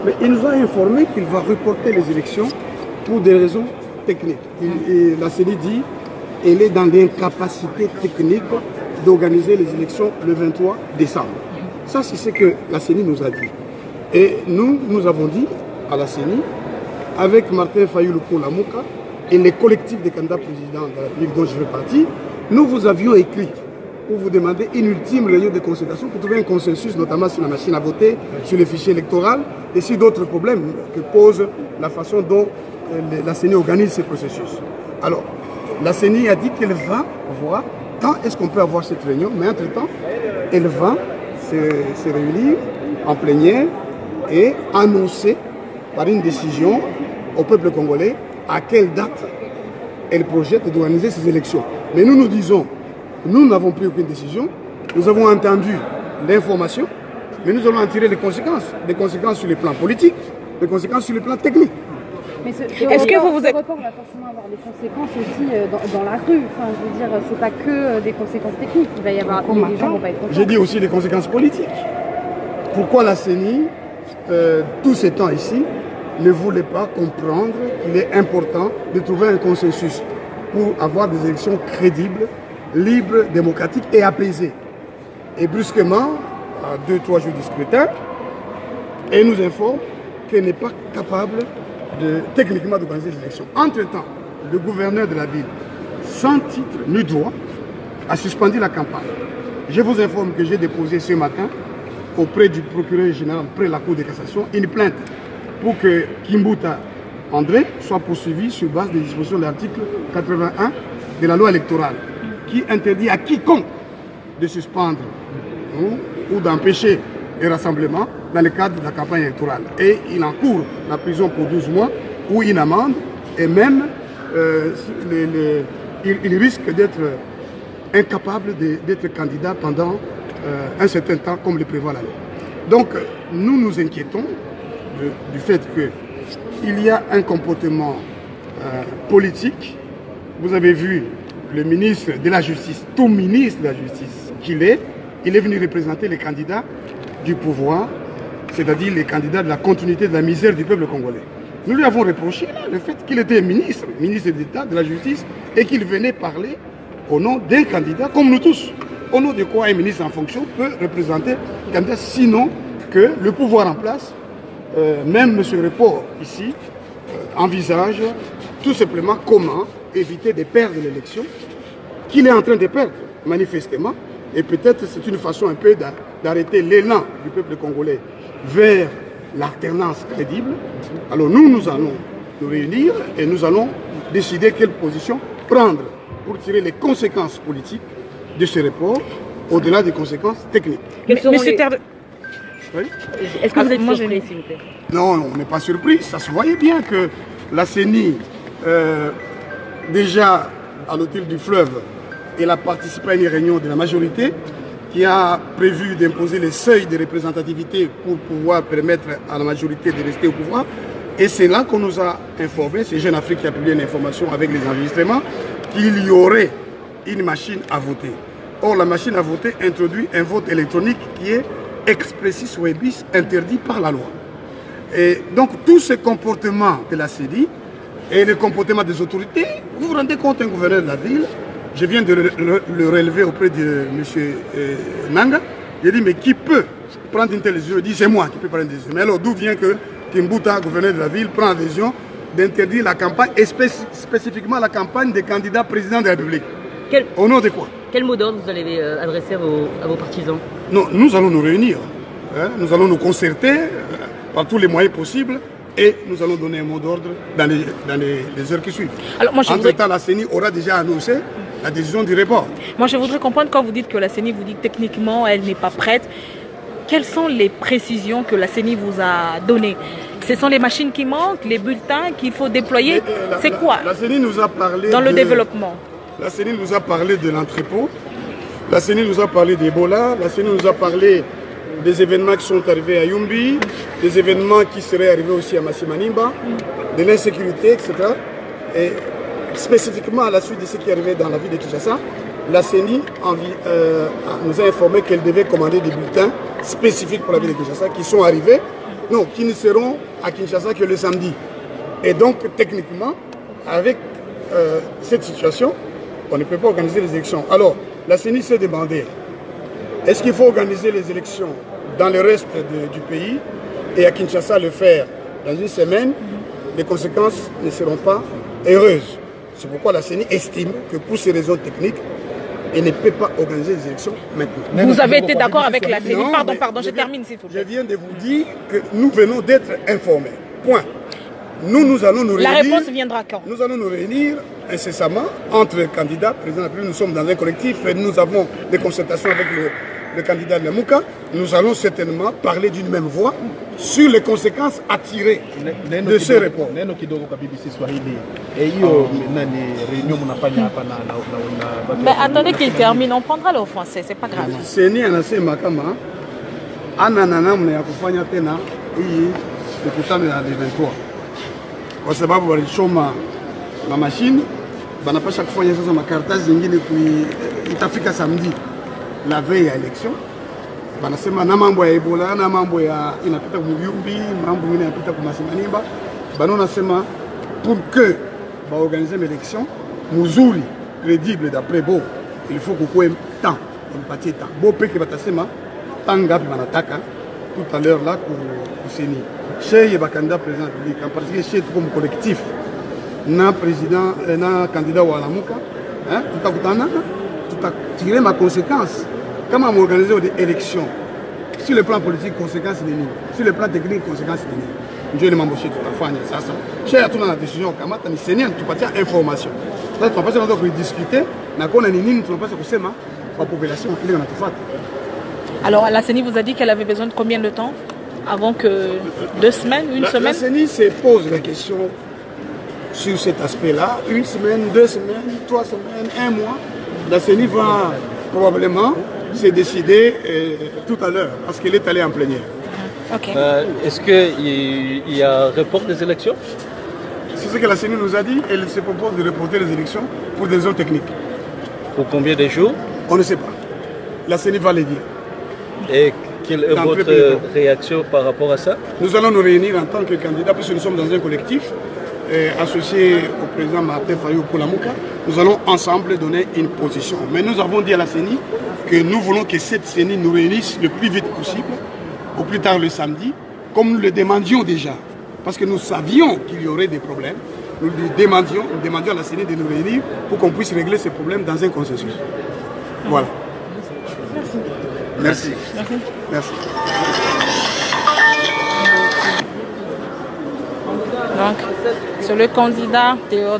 Mais il nous a informé qu'il va reporter les élections pour des raisons techniques. Et la CENI dit qu'elle est dans l'incapacité technique d'organiser les élections le 23 décembre. Ça, c'est ce que la CENI nous a dit. Et nous avons dit à la CENI, avec Martin Fayulu-Lamouka et les collectifs des candidats présidents de la République dont je fais partie, nous vous avions écrit pour vous demander une ultime réunion de concertation pour trouver un consensus, notamment sur la machine à voter, sur les fichiers électoraux et sur d'autres problèmes que pose la façon dont la CENI organise ces processus. Alors, la CENI a dit qu'elle va voir quand est-ce qu'on peut avoir cette réunion, mais entre-temps, elle va se réunir en plénière et annoncer par une décision au peuple congolais à quelle date elle projette d'organiser ces élections. Mais nous disons, nous n'avons pris aucune décision, nous avons entendu l'information, mais nous allons en tirer les conséquences sur le plan politique, des conséquences sur le plan technique. Est-ce que vous êtes... report va forcément avoir des conséquences aussi dans la rue. Enfin, je veux dire, c'est pas que des conséquences techniques. Il va y avoir les gens vont pas être contents. J'ai dit aussi des conséquences politiques. Pourquoi la CENI, tous ces temps ici, ne voulait pas comprendre qu'il est important de trouver un consensus pour avoir des élections crédibles, libres, démocratiques et apaisées. Et brusquement, à 2-3 jours du scrutin, elle nous informe qu'elle n'est pas capable techniquement d'organiser les élections. Entre-temps, le gouverneur de la ville, sans titre ni droit, a suspendu la campagne. Je vous informe que j'ai déposé ce matin auprès du procureur général, près de la Cour de cassation, une plainte pour que Kimbuta André soit poursuivi sur base des dispositions de l'article 81 de la loi électorale, qui interdit à quiconque de suspendre ou d'empêcher les rassemblements dans le cadre de la campagne électorale. Et il encourt la prison pour 12 mois ou une amende, et même il risque d'être incapable d'être candidat pendant un certain temps, comme le prévoit la loi. Donc, nous nous inquiétons du fait qu'il y a un comportement politique. Vous avez vu le ministre de la Justice, tout ministre de la Justice qu'il est, il est venu représenter les candidats du pouvoir, c'est-à-dire les candidats de la continuité de la misère du peuple congolais. Nous lui avons reproché le fait qu'il était ministre d'État de la Justice, et qu'il venait parler au nom d'un candidat, comme nous tous. Au nom de quoi un ministre en fonction peut représenter un candidat, sinon que le pouvoir en place, même M. Report ici, envisage tout simplement comment éviter de perdre l'élection, qu'il est en train de perdre manifestement, et peut-être c'est une façon un peu d'arrêter l'élan du peuple congolais vers l'alternance crédible. Alors nous allons nous réunir et nous allons décider quelle position prendre pour tirer les conséquences politiques de ce report, au-delà des conséquences techniques. Monsieur Terre... Oui. Est-ce que vous êtes surpris, s'il vous plaît? Non, on n'est pas surpris. Ça se voyait bien que la CENI, déjà à l'hôtel du fleuve, elle a participé à une réunion de la majorité qui a prévu d'imposer les seuils de représentativité pour pouvoir permettre à la majorité de rester au pouvoir. Et c'est là qu'on nous a informé, c'est Jeune Afrique qui a publié une information avec les enregistrements, qu'il y aurait une machine à voter. Or, la machine à voter introduit un vote électronique qui est expressis verbis interdit par la loi. Et donc, tous ces comportements de la CENI et les comportements des autorités, vous vous rendez compte, un gouverneur de la ville, je viens de le relever auprès de M. Nanga, il dit, mais qui peut prendre une telle décision? Il dit, c'est moi qui peux prendre une décision. Mais alors, d'où vient que Kimbuta, gouverneur de la ville, prend la décision d'interdire la campagne, et spécifiquement la campagne des candidats présidents de la République? Au nom de quoi? Quel mot d'ordre vous allez adresser à vos partisans? Non, nous allons nous réunir, nous allons nous concerter par tous les moyens possibles, et nous allons donner un mot d'ordre dans les heures qui suivent. Entre-temps, la CENI aura déjà annoncé la décision du report. Moi, je voudrais comprendre, quand vous dites que la CENI vous dit que techniquement, elle n'est pas prête, quelles sont les précisions que la CENI vous a données? Ce sont les machines qui manquent, les bulletins qu'il faut déployer? C'est quoi? La CENI nous a parlé dans le développement. La CENI nous a parlé de l'entrepôt, la CENI nous a parlé d'Ebola, la CENI nous a parlé des événements qui sont arrivés à Yumbi, des événements qui seraient arrivés aussi à Massimanimba, de l'insécurité, etc. Et spécifiquement à la suite de ce qui est arrivé dans la ville de Kinshasa, la CENI nous a informé qu'elle devait commander des bulletins spécifiques pour la ville de Kinshasa qui sont arrivés non, qui ne seront à Kinshasa que le samedi. Et donc, techniquement, avec cette situation, on ne peut pas organiser les élections. Alors, la CENI s'est demandé, est-ce qu'il faut organiser les élections dans le reste du pays et à Kinshasa le faire dans une semaine? Les conséquences ne seront pas heureuses. C'est pourquoi la CENI estime que pour ces raisons techniques, elle ne peut pas organiser les élections maintenant. Vous avez été d'accord avec la CENI? Pardon, je termine s'il vous plaît. Je viens de vous dire que nous venons d'être informés. Point. Nous allons nous réunir. La réponse viendra quand? Nous allons nous réunir incessamment entre candidats. Président de la République, nous sommes dans un collectif et nous avons des concertations avec le candidat Lemouka. Nous allons certainement parler d'une même voix sur les conséquences à tirer de ce report. Mais attendez qu'il termine, on prendra le français, c'est pas grave. Seni anasema kama ana namna ya kufanya tena hii mikutano ya 23 kwa sababu walichoma na mashine, banapasha kufanya sasa makaratasi zingine itafika samedi la veille ya election. Banasema na mambo ya Ebola, na mambo ya inapita kumuyumbi, mambo mengine yanapita kumasimaniba. Bano nasema pour que ba organiser l'élection muzuri crédible d'après Bo, il faut qu'on ait temps, on patie temps. Bo peke batasema tanga pi banataka tout à l'heure là pour CENI. Chez ba candidat président de la République, parce que chez comme collectif na président na candidat wa Lamuka, hein, tutakutana, tirer ma conséquence. Comment organiser des élections? Sur le plan politique, conséquence c'est nini. Sur le plan technique, conséquence c'est nini. Je ne m'embaucher tout à fait ça. Chez tout dans la décision kamata ni CENI tu patia information. Là tu vas passer notre discuter na kona nini tu vas passer kusema kwa population ile wanatufuata. Alors la CENI vous a dit qu'elle avait besoin de combien de temps avant que 2 semaines, une semaine? La CENI se pose la question sur cet aspect-là, 1 semaine, 2 semaines, 3 semaines, 1 mois. La CENI va probablement se décider tout à l'heure parce qu'elle est allée en plénière. Okay. Est-ce qu'il y a un report des élections? C'est ce que la CENI nous a dit. Elle se propose de reporter les élections pour des raisons techniques. Pour combien de jours? On ne sait pas. La CENI va le dire. Et quelle est votre réaction par rapport à ça? Nous allons nous réunir en tant que candidats, puisque nous sommes dans un collectif associé au président Martin Fayou pour Lamuka. Nous allons ensemble donner une position. Mais nous avons dit à la CENI que nous voulons que cette CENI nous réunisse le plus vite possible, au plus tard le samedi, comme nous le demandions déjà. Parce que nous savions qu'il y aurait des problèmes. Nous demandions à la CENI de nous réunir pour qu'on puisse régler ces problèmes dans un consensus. Voilà. Merci. Merci. Merci. Donc, sur le candidat Théodore